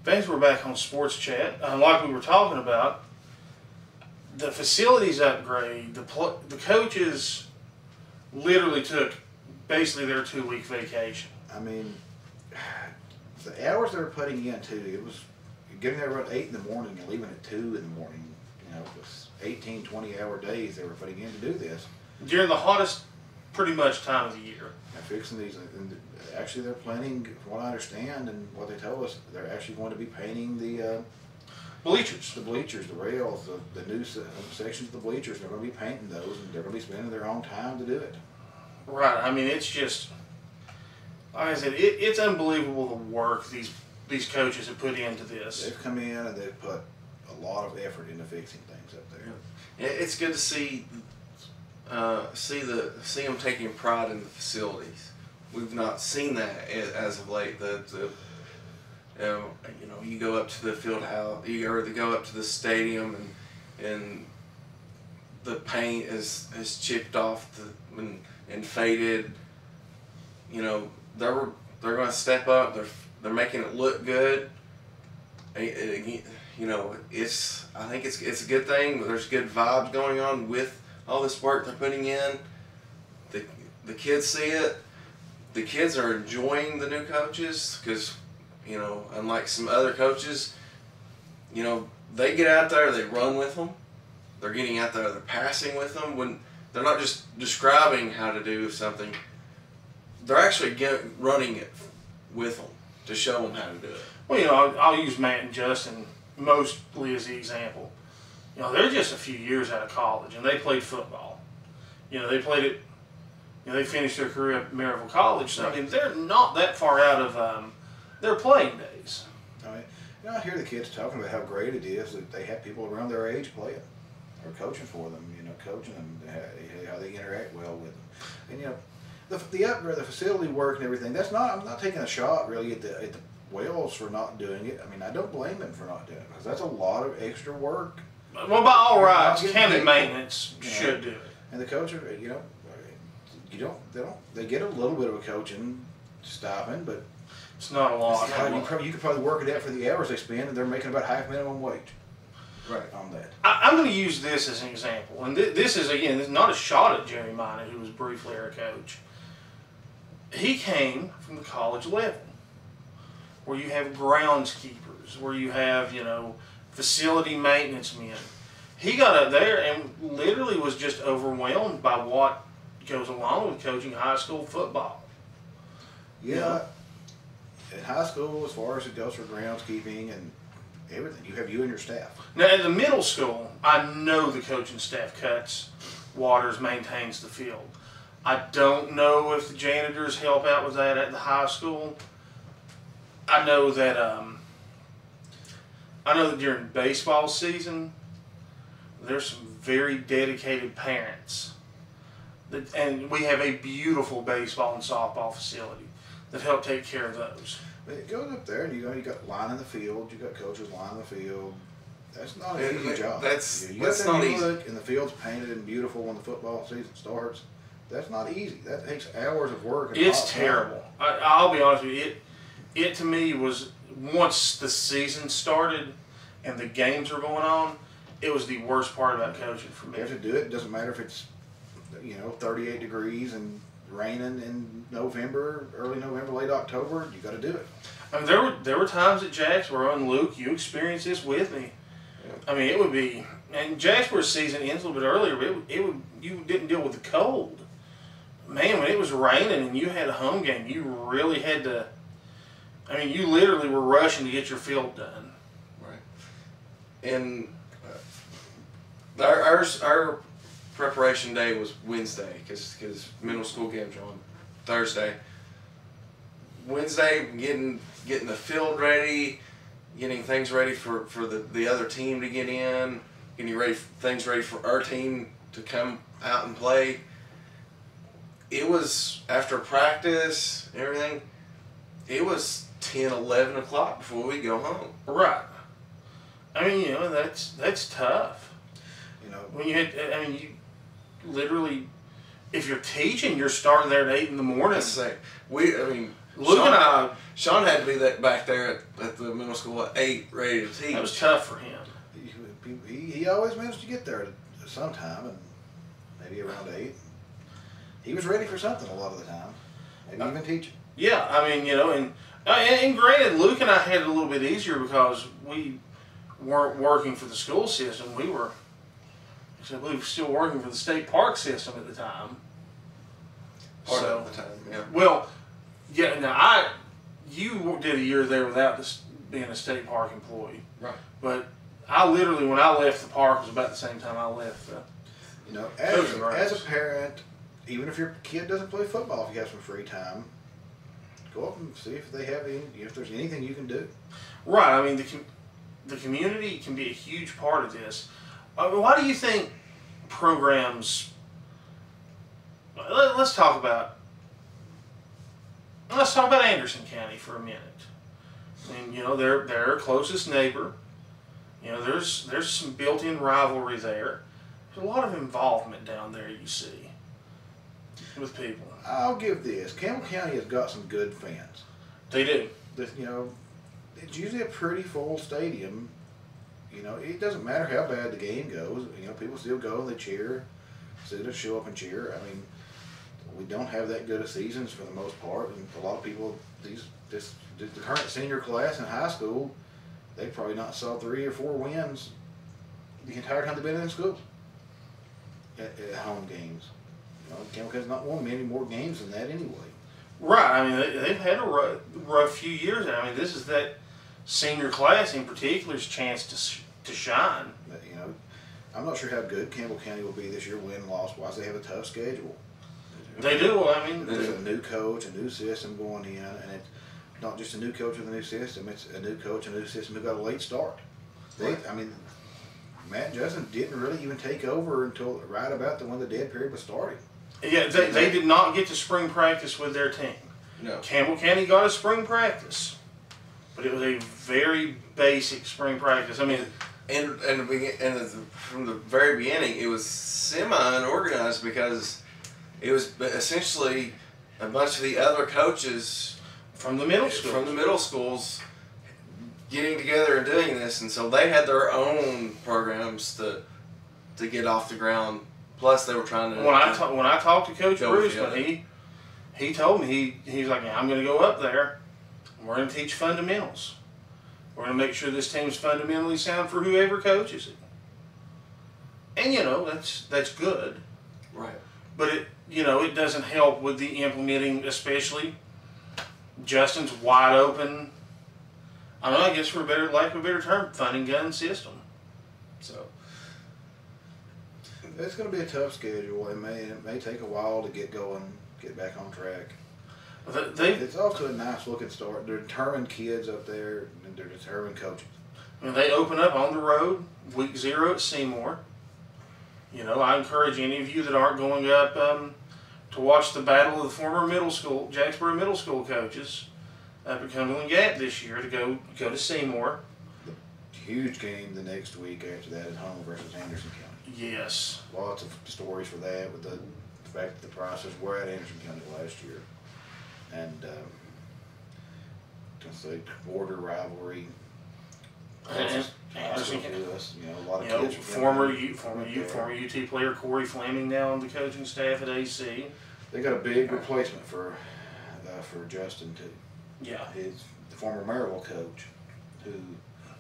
Thanks, we're back on Sports Chat. Like we were talking about, the facilities upgrade, the coaches literally took basically their 2-week vacation. I mean, the hours they were putting in too, it was getting there around 8 in the morning and leaving at 2 in the morning. You know, it was 18, 20-hour days they were putting in to do this. During the hottest, pretty much, time of the year. And fixing these, and actually they're planning, from what I understand and what they told us, they're actually going to be painting the bleachers. The bleachers, the rails, the new sections of the bleachers. They're going to be painting those, and they're going to be spending their own time to do it. Right. I mean, it's just, like I said, it's unbelievable the work these coaches have put into this. They've come in and they've put a lot of effort into fixing things up there. It's good to see them taking pride in the facilities. We've not seen that as of late. You go up to the field house, or they go up to the stadium, and the paint is chipped off and faded. You know, they're going to step up. They're making it look good. You know, I think it's a good thing. There's good vibes going on with all this work they're putting in. The kids see it. The kids are enjoying the new coaches because, you know, unlike some other coaches, you know, they get out there, they run with them. They're getting out there, they're passing with them. When they're not just describing how to do something, they're actually running it with them to show them how to do it. Well, you know, I'll use Matt and Justin mostly as the example. You know, they're just a few years out of college, and they played football. You know, they played it. You know, they finished their career at Maryville College. So, I mean, they're not that far out of their playing days. I mean, you know, I hear the kids talking about how great it is that they have people around their age playing or coaching for them. You know, coaching them, how they interact well with them. And you know, the upgrade, the facility work and everything. That's not. I'm not taking a shot really at the Wells for not doing it. I mean, I don't blame them for not doing it because that's a lot of extra work. Well, by all rights, county maintenance should do it. And the coach, you know, they get a little bit of a coaching stipend, but it's not a lot. You could probably work it out for the hours they spend, and they're making about half minimum wage. Right. On that. I'm going to use this as an example, and this is again not a shot at Jerry Minor, who was briefly our coach. He came from the college level, where you have groundskeepers, where you have, you know, facility maintenance men. He got up there and literally was just overwhelmed by what goes along with coaching high school football. Yeah. You know? In high school, as far as it goes for groundskeeping and everything, you have you and your staff. Now, at the middle school, I know the coaching staff cuts, waters, maintains the field. I don't know if the janitors help out with that at the high school. I know that during baseball season, there's some very dedicated parents, and we have a beautiful baseball and softball facility that help take care of those. But it goes up there, and you got line in the field, you got coaches line in the field. That's not an easy job. That's not easy. And the field's painted and beautiful when the football season starts. That's not easy. That takes hours of work. It's terrible. I'll be honest with you. It to me was, once the season started and the games were going on, it was the worst part about coaching for me. You have to do it. It doesn't matter if it's, you know, 38 degrees and raining in November, early November, late October. You got to do it. I mean, there were times at Jacksboro, and Luke, you experienced this with me. I mean, it would be, and Jacksboro's season ends a little bit earlier, but you didn't deal with the cold. Man, when it was raining and you had a home game, you really had to. I mean, you literally were rushing to get your field done. Right. And our preparation day was Wednesday because middle school games are on Thursday. Wednesday, getting the field ready, getting things ready for the other team to get in, getting things ready for our team to come out and play. It was after practice, everything. It was 10, 11 o'clock before we go home. Right. I mean, you know, that's tough. You know, when you literally, if you're teaching, you're starting there at 8 in the morning. I mean, Luke and I, Sean had to be back there at the middle school at 8, ready to teach. that was tough for him. He always managed to get there at some time, and maybe around 8. He was ready for something a lot of the time. Maybe even teaching. Yeah, I mean, you know, and granted, Luke and I had it a little bit easier because we weren't working for the school system. We were still working for the state park system at the time. Part of the time, yeah. Well, yeah. Now you did a year there without being a state park employee, right? But I literally, when I left the park, was about the same time I left. You know, as a parent, even if your kid doesn't play football, if you have some free time, go up and see if they have if there's anything you can do. Right. I mean, the community can be a huge part of this. Why do you think programs? Let's talk about Anderson County for a minute. And you know, they're our closest neighbor. You know, there's some built-in rivalry there. There's a lot of involvement down there, you see, with people. I'll give this. Campbell County has got some good fans. They do. You know, it's usually a pretty full stadium. You know, it doesn't matter how bad the game goes. You know, people still go and they cheer. Still show up and cheer. I mean, we don't have that good of seasons for the most part, and a lot of people, the current senior class in high school, they probably not saw 3 or 4 wins the entire time they've been in school at home games. You know, Campbell County's not won many more games than that anyway. Right. I mean, they've had a rough few years. I mean, this is that senior class in particular's chance to shine. But, you know, I'm not sure how good Campbell County will be this year, win-loss wise. They have a tough schedule. They do. I mean, there's a new coach, a new system going in, and it's not just a new coach with a new system. It's a new coach, a new system who got a late start. I mean, Matt Justin didn't really even take over until right about when the dead period was starting. Yeah, they did not get to spring practice with their team. No. Campbell County got a spring practice, but it was a very basic spring practice. I mean, and from the very beginning, it was semi-unorganized because it was essentially a bunch of the other coaches from the middle schools getting together and doing this, and so they had their own programs to get off the ground. Plus, they were trying to. When I talked to Coach Bruceman, he told me he's like, I'm going to go up there. And we're going to teach fundamentals. We're going to make sure this team's fundamentally sound for whoever coaches it. And you know, that's good. Right. But it doesn't help with the implementing, especially Justin's wide open. I don't know, I guess for lack of a better term, fun and gun system. So it's going to be a tough schedule. It may take a while to get going, get back on track. It's off to a nice looking start. They're determined kids up there, and they're determined coaches. I mean, they open up on the road, week 0 at Seymour. You know, I encourage any of you that aren't going up to watch the battle of the former Jacksboro Middle School coaches up at Cumberland Gap this year to go to Seymour. Huge game the next week after that at home versus Anderson County. Yes. Lots of stories for that with the fact that the Prices were at Anderson County last year. And border rivalry. Anderson County, a lot of kids. Former UT player Corey Fleming now on the coaching staff at AC. They got a big replacement for Justin too. Yeah. He's the former Maryville coach who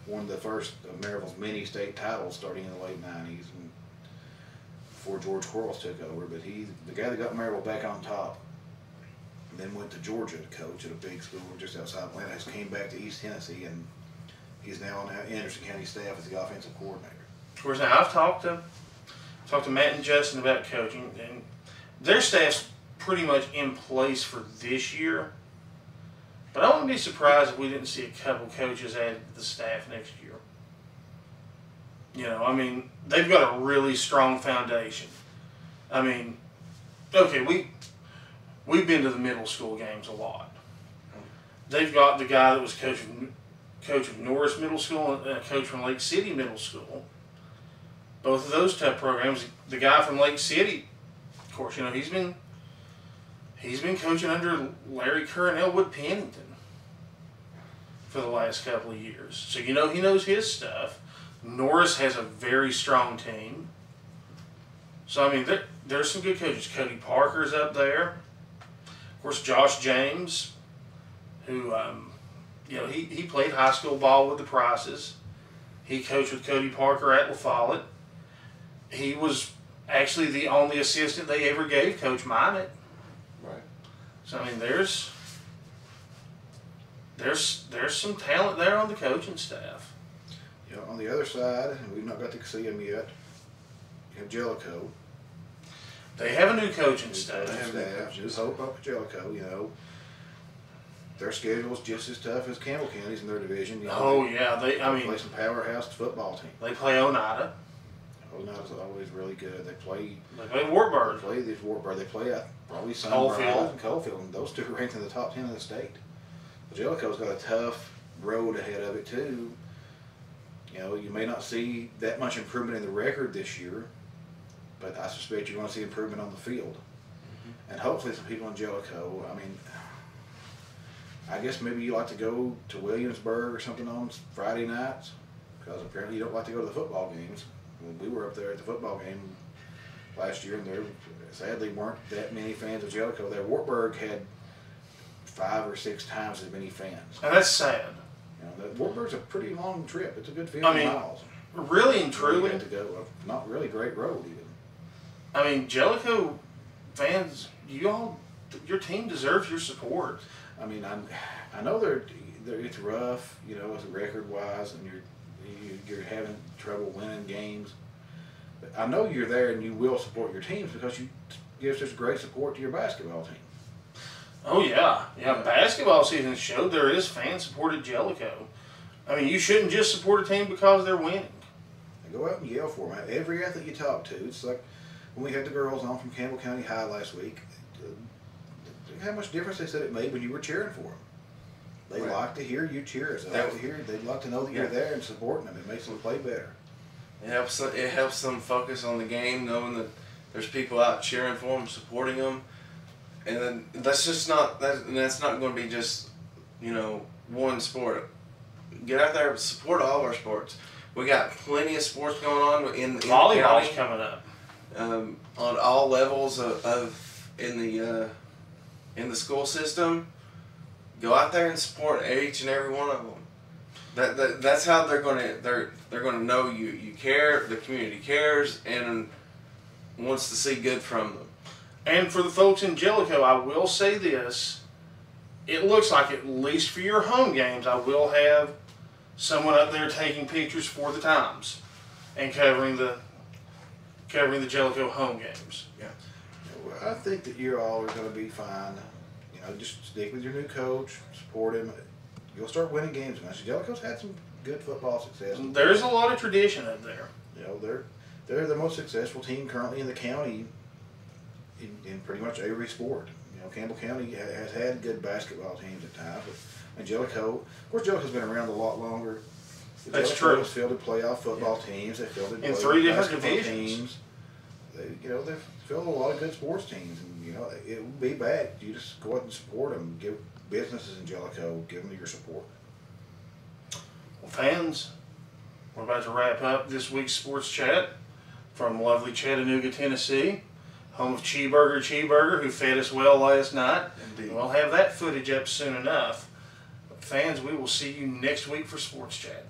won the first of Maryville's mini state titles starting in the late 90s and before George Quarles took over. But he's the guy that got Maryville back on top. And then went to Georgia to coach at a big school just outside Atlanta. He came back to East Tennessee, and he's now on Anderson County staff as the offensive coordinator. Of course, now I've talked to Matt and Justin about coaching, and their staff's pretty much in place for this year. But I wouldn't be surprised if we didn't see a couple coaches added to the staff next year. You know, I mean, they've got a really strong foundation. I mean, okay, we've been to the middle school games a lot. They've got the guy that was coach of Norris Middle School and a coach from Lake City Middle School. Both of those type programs. The guy from Lake City, of course, you know, he's been He's been coaching under Larry Kerr and Elwood Pennington for the last couple of years. So, he knows his stuff. Norris has a very strong team. So, there's some good coaches. Cody Parker's up there. Of course, Josh James, who, he played high school ball with the Prices. He coached with Cody Parker at La Follette. He was actually the only assistant they ever gave Coach Minot. Right. So, there's some talent there on the coaching staff. On the other side, and we've not got to see him yet, you have Jellicoe. They have a new coaching staff. Just hope up with Jellicoe, Their schedule's just as tough as Campbell County's in their division. They play some powerhouse football team. They play Oneida. Oneida's always really good. They play Wartburg. They play Wartburg. They play probably Coalfield. and Coalfield, and those two are ranked in the top 10 of the state. But Jellicoe's got a tough road ahead of it too. You may not see that much improvement in the record this year, but I suspect you're going to see improvement on the field. Mm-hmm. And hopefully some people in Jellicoe, I guess maybe you like to go to Williamsburg or something on Friday nights, because apparently you don't like to go to the football games. We were up there at the football game last year, and there sadly weren't that many fans of Jellicoe there. Wartburg had 5 or 6 times as many fans. And that's sad. Wartburg's a pretty long trip. It's a good 50 miles. Really and truly. You have to go. Not really great road even. Jellicoe fans, your team deserves your support. I know it's rough, as a record wise, and you're having trouble winning games. But I know you're there and you will support your teams because you give such great support to your basketball team. Oh yeah. Basketball season showed there is fan support at Jellicoe. You shouldn't just support a team because they're winning. Go out and yell for them. Every athlete you talk to, it's like when we had the girls on from Campbell County High last week. How much difference they said it made when you were cheering for them. They like to hear you cheer. They'd like to know that you're there and supporting them. It makes them play better. It helps them focus on the game, knowing that there's people out cheering for them, supporting them, and then that's not going to be just one sport. Get out there and support all of our sports. We got plenty of sports going on in volleyball's coming up on all levels in the school system. Go out there and support each and every one of them. That's how they're gonna know you care. The community cares and wants to see good from them. And for the folks in Jellicoe, I will say this: it looks like at least for your home games, I will have someone up there taking pictures for the Times and covering the Jellicoe home games. Yeah. Well, I think that you all are going to be fine. Just stick with your new coach, support him. You'll start winning games. Jellicoe's had some good football success. There's a lot of tradition up there. They're the most successful team currently in the county in pretty much every sport. Campbell County has had good basketball teams at times, and Jellicoe, of course, Jellicoe's been around a lot longer. That's true. They've fielded playoff football teams. They've fielded in 3 different basketball divisions. Teams. They've fielded a lot of good sports teams, and it would be bad. You just go out and support them. Give businesses in Jellicoe, give them your support. Well, fans, we're about to wrap up this week's sports chat from lovely Chattanooga, Tennessee, home of Cheeseburger, who fed us well last night. Indeed. We'll have that footage up soon enough. But fans, we will see you next week for Sports Chat.